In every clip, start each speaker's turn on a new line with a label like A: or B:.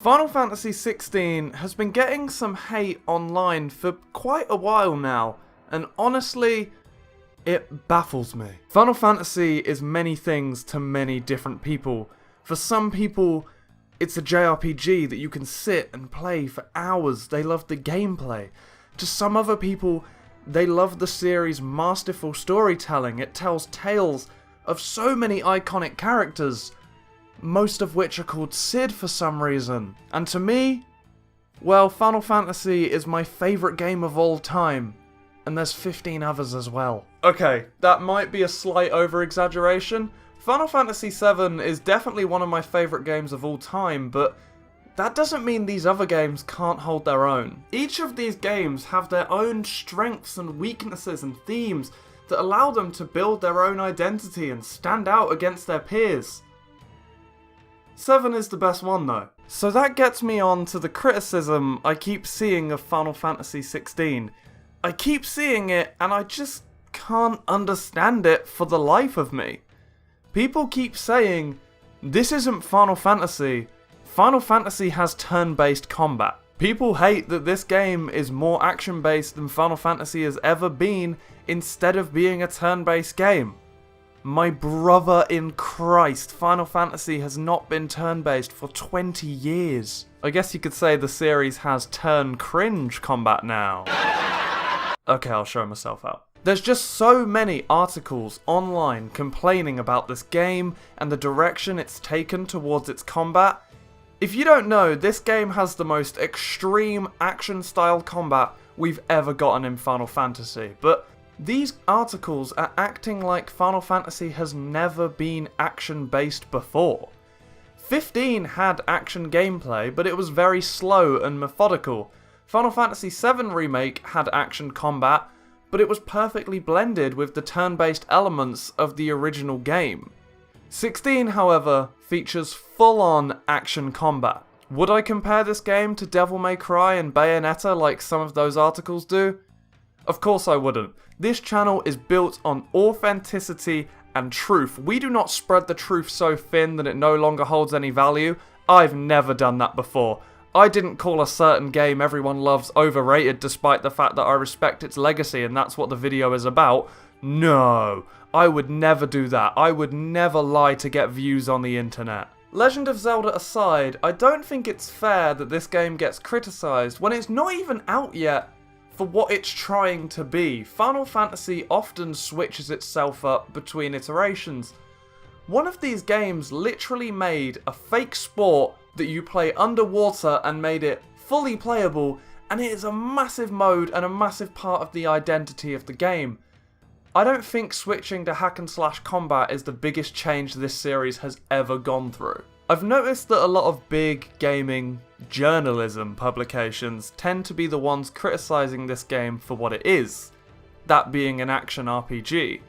A: Final Fantasy XVI has been getting some hate online for quite a while now, and honestly, it baffles me. Final Fantasy is many things to many different people. For some people, it's a JRPG that you can sit and play for hours. They love the gameplay. To some other people, they love the series' masterful storytelling. It tells tales of so many iconic characters, most of which are called Sid for some reason. And to me, well, Final Fantasy is my favourite game of all time, and there's 15 others as well. Okay, that might be a slight over-exaggeration. Final Fantasy VII is definitely one of my favourite games of all time, but that doesn't mean these other games can't hold their own. Each of these games have their own strengths and weaknesses and themes that allow them to build their own identity and stand out against their peers. 7 is the best one though. So that gets me on to the criticism I keep seeing of Final Fantasy XVI. I keep seeing it and I just can't understand it for the life of me. People keep saying, this isn't Final Fantasy. Final Fantasy has turn-based combat. People hate that this game is more action-based than Final Fantasy has ever been instead of being a turn-based game. My brother in Christ, Final Fantasy has not been turn-based for 20 years. I guess you could say the series has turn-cringe combat now. Okay, I'll show myself out. There's just so many articles online complaining about this game and the direction it's taken towards its combat. If you don't know, this game has the most extreme action-style combat we've ever gotten in Final Fantasy, but these articles are acting like Final Fantasy has never been action-based before. 15 had action gameplay, but it was very slow and methodical. Final Fantasy VII Remake had action combat, but it was perfectly blended with the turn-based elements of the original game. 16, however, features full-on action combat. Would I compare this game to Devil May Cry and Bayonetta like some of those articles do? Of course I wouldn't. This channel is built on authenticity and truth. We do not spread the truth so thin that it no longer holds any value. I've never done that before. I didn't call a certain game everyone loves overrated despite the fact that I respect its legacy and that's what the video is about. No, I would never do that. I would never lie to get views on the internet. Legend of Zelda aside, I don't think it's fair that this game gets criticised when it's not even out yet for what it's trying to be. Final Fantasy often switches itself up between iterations. One of these games literally made a fake sport that you play underwater and made it fully playable, and it is a massive mode and a massive part of the identity of the game. I don't think switching to hack and slash combat is the biggest change this series has ever gone through. I've noticed that a lot of big gaming journalism publications tend to be the ones criticising this game for what it is, that being an action RPG.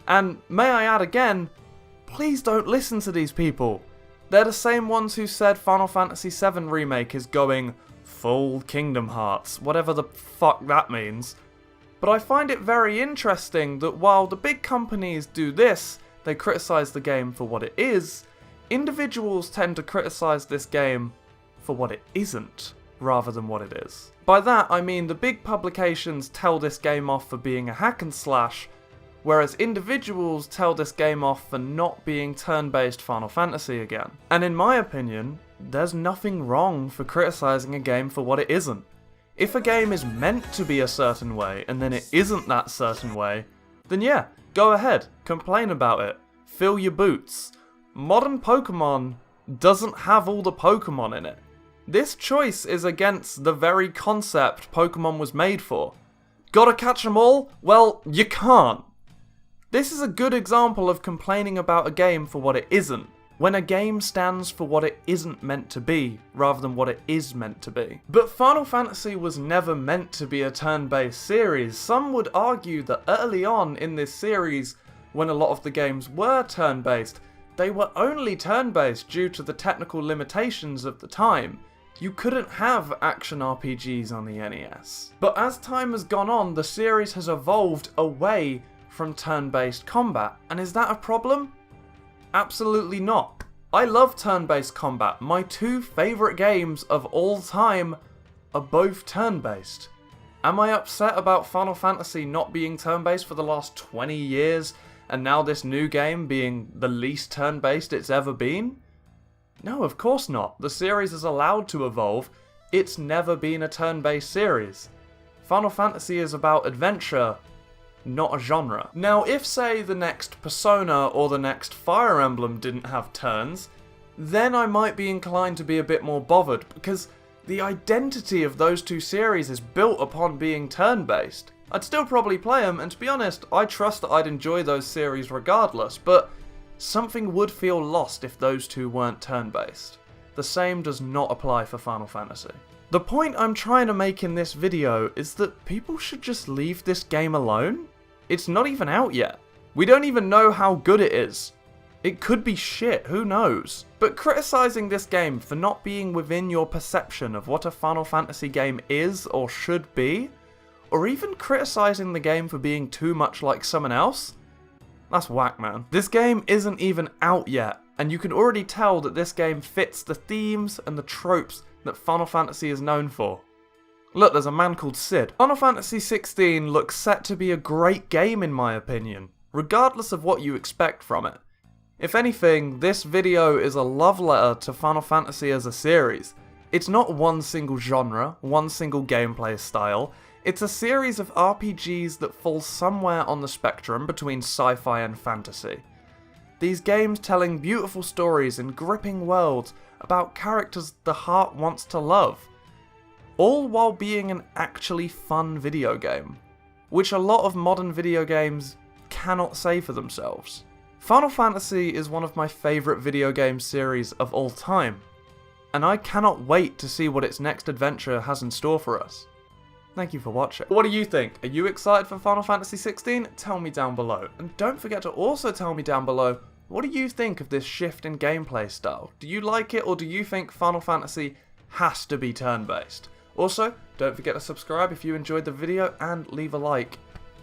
A: And may I add again, please don't listen to these people. They're the same ones who said Final Fantasy VII Remake is going full Kingdom Hearts, whatever the fuck that means. But I find it very interesting that while the big companies do this, they criticise the game for what it is, individuals tend to criticise this game for what it isn't, rather than what it is. By that I mean the big publications tell this game off for being a hack and slash, whereas individuals tell this game off for not being turn-based Final Fantasy again. And in my opinion, there's nothing wrong for criticising a game for what it isn't. If a game is meant to be a certain way, and then it isn't that certain way, then yeah, go ahead, complain about it, fill your boots. Modern Pokemon doesn't have all the Pokemon in it. This choice is against the very concept Pokemon was made for. Gotta catch them all? Well, you can't. This is a good example of complaining about a game for what it isn't, when a game stands for what it isn't meant to be, rather than what it is meant to be. But Final Fantasy was never meant to be a turn-based series. Some would argue that early on in this series, when a lot of the games were turn-based, they were only turn-based due to the technical limitations of the time. You couldn't have action RPGs on the NES. But as time has gone on, the series has evolved away from turn-based combat. And is that a problem? Absolutely not. I love turn-based combat. My two favourite games of all time are both turn-based. Am I upset about Final Fantasy not being turn-based for the last 20 years, and now this new game being the least turn-based it's ever been? No, of course not. The series is allowed to evolve. It's never been a turn-based series. Final Fantasy is about adventure, not a genre. Now, if, say, the next Persona or the next Fire Emblem didn't have turns, then I might be inclined to be a bit more bothered, because the identity of those two series is built upon being turn-based. I'd still probably play them, and to be honest, I trust that I'd enjoy those series regardless, but something would feel lost if those two weren't turn-based. The same does not apply for Final Fantasy. The point I'm trying to make in this video is that people should just leave this game alone. It's not even out yet. We don't even know how good it is. It could be shit, who knows? But criticising this game for not being within your perception of what a Final Fantasy game is or should be, or even criticising the game for being too much like someone else, that's whack, man. This game isn't even out yet, and you can already tell that this game fits the themes and the tropes that Final Fantasy is known for. Look, there's a man called Sid. Final Fantasy XVI looks set to be a great game in my opinion, regardless of what you expect from it. If anything, this video is a love letter to Final Fantasy as a series. It's not one single genre, one single gameplay style. It's a series of RPGs that fall somewhere on the spectrum between sci-fi and fantasy. These games telling beautiful stories in gripping worlds about characters the heart wants to love. All while being an actually fun video game, which a lot of modern video games cannot say for themselves. Final Fantasy is one of my favourite video game series of all time, and I cannot wait to see what its next adventure has in store for us. Thank you for watching. What do you think? Are you excited for Final Fantasy XVI? Tell me down below. And don't forget to also tell me down below, what do you think of this shift in gameplay style? Do you like it, or do you think Final Fantasy has to be turn-based? Also, don't forget to subscribe if you enjoyed the video and leave a like.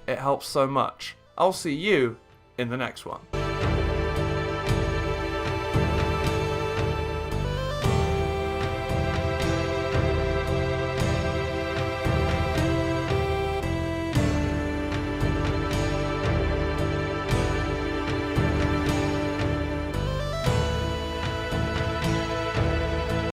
A: It helps so much. I'll see you in the next one.